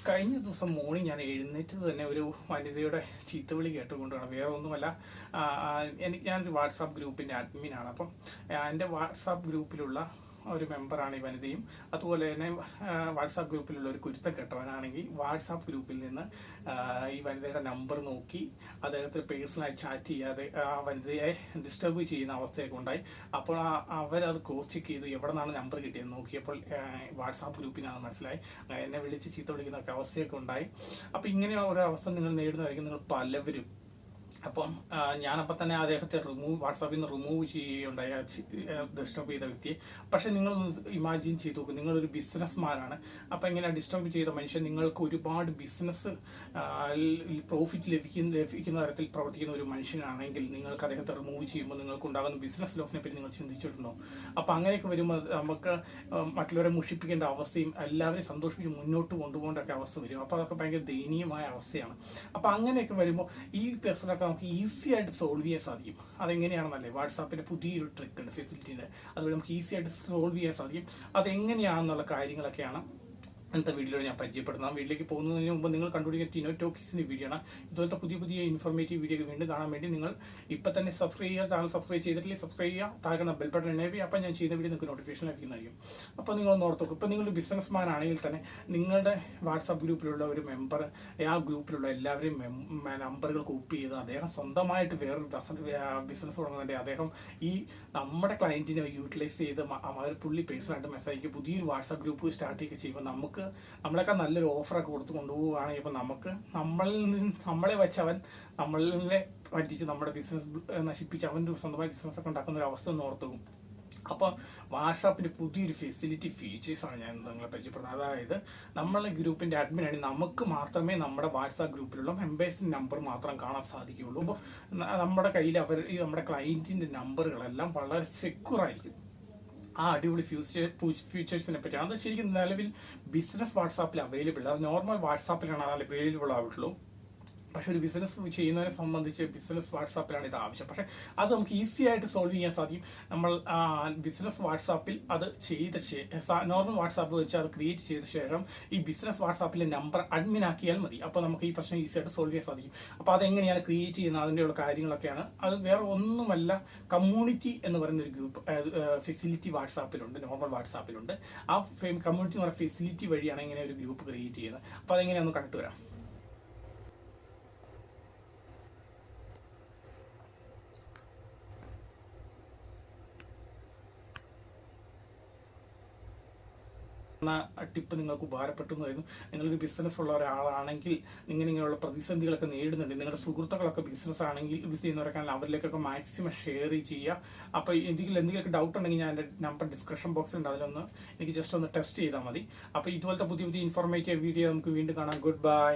കഴിഞ്ഞ ദിവസം മോർണിംഗ് ഞാൻ എഴുന്നേറ്റത് തന്നെ ഒരു വനിതയുടെ ചീത്തവിളി കേട്ടുകൊണ്ടാണ്. വേറെ ഒന്നുമല്ല, ഞാനൊരു വാട്സാപ്പ് ഗ്രൂപ്പിൻ്റെ അഡ്മിനാണ്. അപ്പം എൻ്റെ വാട്സാപ്പ് ഗ്രൂപ്പിലുള്ള ഒരു മെമ്പറാണ് ഈ വനിതയും. അതുപോലെ തന്നെ വാട്സാപ്പ് ഗ്രൂപ്പിലുള്ള ഒരു കുരുത്തം കെട്ടവനാണെങ്കിൽ വാട്സാപ്പ് ഗ്രൂപ്പിൽ നിന്ന് ഈ വനിതയുടെ നമ്പർ നോക്കി അദ്ദേഹത്തിന് പേഴ്സണലായി ചാറ്റ് ചെയ്യാതെ ആ വനിതയെ ഡിസ്റ്റർബ് ചെയ്യുന്ന അവസ്ഥയൊക്കെ ഉണ്ടായി. അപ്പോൾ അവരത് ക്രോസ് ചെക്ക് ചെയ്തു, എവിടെ നിന്നാണ് നമ്പർ കിട്ടിയെന്ന് നോക്കിയപ്പോൾ വാട്സാപ്പ് ഗ്രൂപ്പിനാണ് മനസ്സിലായി. എന്നെ വിളിച്ച് ചീത്ത വിളിക്കുന്നൊക്കെ അവസ്ഥയൊക്കെ ഉണ്ടായി. അപ്പോൾ ഇങ്ങനെ ഒരു അവസ്ഥ നിങ്ങൾ നേരിടുന്നതായിരിക്കും നിങ്ങൾ പലവരും. അപ്പം ഞാനപ്പം തന്നെ അദ്ദേഹത്തെ വാട്സാപ്പിൽ നിന്ന് റിമൂവ് ചെയ്യുകയുണ്ടായി, ഡിസ്റ്റർബ് ചെയ്ത വ്യക്തിയെ. പക്ഷെ നിങ്ങൾ ഇമാജിൻ ചെയ്ത് നോക്കും, നിങ്ങളൊരു ബിസിനസ്മാനാണ്. അപ്പം ഇങ്ങനെ ഡിസ്റ്റർബ് ചെയ്ത മനുഷ്യൻ നിങ്ങൾക്ക് ഒരുപാട് ബിസിനസ് പ്രോഫിറ്റ് ലഭിക്കുന്ന തരത്തിൽ പ്രവർത്തിക്കുന്ന ഒരു മനുഷ്യനാണെങ്കിൽ നിങ്ങൾക്ക് അദ്ദേഹത്തെ റിമൂവ് ചെയ്യുമ്പോൾ നിങ്ങൾക്ക് ഉണ്ടാകുന്ന ബിസിനസ് ലോസിനെ പറ്റി നിങ്ങൾ ചിന്തിച്ചിട്ടുണ്ടോ? അപ്പം അങ്ങനെയൊക്കെ വരുമ്പോൾ നമുക്ക് മറ്റുള്ളവരെ മുഷിപ്പിക്കേണ്ട അവസ്ഥയും എല്ലാവരെയും സന്തോഷിപ്പിച്ച് മുന്നോട്ട് കൊണ്ടുപോകേണ്ട അവസ്ഥ വരും. അപ്പോൾ അതൊക്കെ ഭയങ്കര ദയനീയമായ അവസ്ഥയാണ്. അപ്പം അങ്ങനെയൊക്കെ വരുമ്പോൾ ഈ പേഴ്സണൊക്കെ നമുക്ക് ഈസി ആയിട്ട് സോൾവ് ചെയ്യാൻ സാധിക്കും. അതെങ്ങനെയാണെന്നല്ലേ, വാട്സാപ്പിൻ്റെ പുതിയൊരു ട്രിക്ക് ഉണ്ട്, ഫെസിലിറ്റി ഉണ്ട്. അതുവഴി നമുക്ക് ഈസി ആയിട്ട് സോൾവ് ചെയ്യാൻ സാധിക്കും. അതെങ്ങനെയാണെന്നുള്ള കാര്യങ്ങളൊക്കെയാണ് ഇന്നത്തെ വീഡിയോയിൽ ഞാൻ പരിചയപ്പെടുത്താം. വീട്ടിലേക്ക് പോകുന്നതിന് മുമ്പ് നിങ്ങൾ കണ്ടുപിടിക്കുന്ന ടീനോ ടോക്കീസിൻ്റെ വീഡിയോ ആണ്. ഇതുപോലത്തെ പുതിയ ഇൻഫോർമേറ്റീവ് വീഡിയോ വീണ്ടും കാണാൻ വേണ്ടി നിങ്ങൾ ഇപ്പം തന്നെ സബ്സ്ക്രൈബ് ചെയ്യുക. ചാനൽ സബ്സ്ക്രൈബ് ചെയ്തിട്ടില്ലേ സബ്സ്ക്രൈബ് ചെയ്യുക, താഴെ ബെൽ ബട്ടൺ എനേബിൾ ചെയ്യുക. അപ്പം ഞാൻ ചെയ്യുന്ന വീഡിയോ നിങ്ങൾക്ക് നോട്ടിഫിക്കേഷൻ ലഭിക്കുന്നതായിരിക്കും. അപ്പോൾ നിങ്ങളൊന്ന് ഓർത്ത് നോക്കും, ഇപ്പം നിങ്ങളൊരു ബിസിനസ്മാൻ ആണെങ്കിൽ തന്നെ നിങ്ങളുടെ വാട്സാപ്പ് ഗ്രൂപ്പിലുള്ള ഒരു മെമ്പർ ആ ഗ്രൂപ്പിലുള്ള എല്ലാവരെയും നമ്പറുകൾ കോപ്പി ചെയ്ത് അദ്ദേഹം സ്വന്തമായിട്ട് വേറൊരു ബിസിനസ് തുടങ്ങുന്നുണ്ടെങ്കിൽ അദ്ദേഹം ഈ നമ്മുടെ ക്ലയൻറ്റിനെ യൂട്ടിലൈസ് ചെയ്ത് പുള്ളി പേഴ്സണലായിട്ട് മെസ്സേജ് പുതിയൊരു വാട്സാപ്പ് ഗ്രൂപ്പ് സ്റ്റാർട്ട് ചെയ്യുക ചെയ്യുമ്പോൾ നമ്മളൊക്കെ നല്ലൊരു ഓഫറൊക്കെ കൊടുത്ത് കൊണ്ടുപോവുകയാണെങ്കിൽ ഇപ്പം നമുക്ക് നമ്മളെ വെച്ച് അവൻ നമ്മളെ പറ്റിച്ച് നമ്മുടെ ബിസിനസ് നശിപ്പിച്ച് അവൻ്റെ സ്വന്തമായി ബിസിനസ്സൊക്കെ ഉണ്ടാക്കുന്ന ഒരു അവസ്ഥ ഒന്ന് ഓർത്തും. അപ്പോൾ വാട്സാപ്പിൻ്റെ പുതിയൊരു ഫെസിലിറ്റി ഫീച്ചേഴ്സാണ് ഞാൻ നിങ്ങളെ പരിചയപ്പെടുന്നത്. അതായത് നമ്മളെ ഗ്രൂപ്പിൻ്റെ അഡ്മിനാണെങ്കിൽ നമുക്ക് മാത്രമേ നമ്മുടെ വാട്സാപ്പ് ഗ്രൂപ്പിലുള്ള മെമ്പേഴ്സിൻ്റെ നമ്പർ മാത്രം കാണാൻ സാധിക്കുകയുള്ളൂ. അപ്പോൾ നമ്മുടെ കയ്യിൽ നമ്മുടെ ക്ലയൻറ്റിൻ്റെ നമ്പറുകളെല്ലാം വളരെ സെക്യൂർ ആയിരിക്കും. ആ അടിപൊളി ഫീച്ചേഴ്സിനെ പറ്റിയാണ്. അത് ശരിക്കും നിലവിൽ ബിസിനസ് വാട്സാപ്പിൽ അവൈലബിൾ, അത് നോർമൽ വാട്സാപ്പിലാണ് അത് അവൈലബിൾ ആവുള്ളൂ. പക്ഷെ ഒരു ബിസിനസ് ചെയ്യുന്നതിനെ സംബന്ധിച്ച് ബിസിനസ് വാട്സാപ്പിലാണ് ഇത് ആവശ്യം. പക്ഷെ അത് നമുക്ക് ഈസി ആയിട്ട് സോൾവ് ചെയ്യാൻ സാധിക്കും. നമ്മൾ ബിസിനസ് വാട്സാപ്പിൽ അത് നോർമൽ വാട്സാപ്പ് വെച്ച് അത് ക്രിയേറ്റ് ചെയ്ത ശേഷം ഈ ബിസിനസ് വാട്സാപ്പിലെ നമ്പർ അഡ്മിൻ ആക്കിയാൽ മതി. അപ്പോൾ നമുക്ക് ഈ പ്രശ്നം ഈസി ആയിട്ട് സോൾവ് ചെയ്യാൻ സാധിക്കും. അപ്പോൾ അതെങ്ങനെയാണ് ക്രിയേറ്റ് ചെയ്യുന്നത്, അതിൻ്റെയുള്ള കാര്യങ്ങളൊക്കെയാണ്. അത് വേറെ ഒന്നുമല്ല, കമ്മ്യൂണിറ്റി എന്ന് പറയുന്ന ഒരു ഗ്രൂപ്പ് ഫെസിലിറ്റി വാട്സാപ്പിലുണ്ട്, നോർമൽ വാട്സാപ്പിലുണ്ട്. ആ കമ്മ്യൂണിറ്റി എന്ന് പറയുന്ന ഫെസിലിറ്റി വഴിയാണ് ഇങ്ങനെ ഒരു ഗ്രൂപ്പ് ക്രിയേറ്റ് ചെയ്യുന്നത്. അപ്പോൾ അതെങ്ങനെയാണെന്ന് കണ്ടിട്ട് വരാം. ടിപ്പ് നിങ്ങൾക്ക് ഉപകാരപ്പെട്ടു എന്നായിരുന്നു. നിങ്ങളൊരു ബിസിനസ് ഉള്ള ഒരാളാണെങ്കിൽ ഇങ്ങനെയുള്ള പ്രതിസന്ധികളൊക്കെ നേരിടുന്നുണ്ട്, നിങ്ങളുടെ സുഹൃത്തുക്കളൊക്കെ ബിസിനസ് ആണെങ്കിൽ ചെയ്യുന്നവരൊക്കെയാണെങ്കിൽ അവരിലേക്കൊക്കെ മാക്സിമം ഷെയർ ചെയ്യുക. അപ്പോൾ എന്തെങ്കിലുമൊക്കെ ഡൗട്ട് ഉണ്ടെങ്കിൽ ഞാൻ എൻ്റെ നമ്പർ ഡിസ്ക്രിപ്ഷൻ ബോക്സിൽ ഉണ്ട്, അതിലൊന്ന് എനിക്ക് ജസ്റ്റ് ഒന്ന് ടെസ്റ്റ് ചെയ്താൽ മതി. അപ്പോൾ ഇതുപോലത്തെ പുതിയ ഇൻഫോർമേറ്റീവ് വീഡിയോ നമുക്ക് വീണ്ടും കാണാം. Good bye.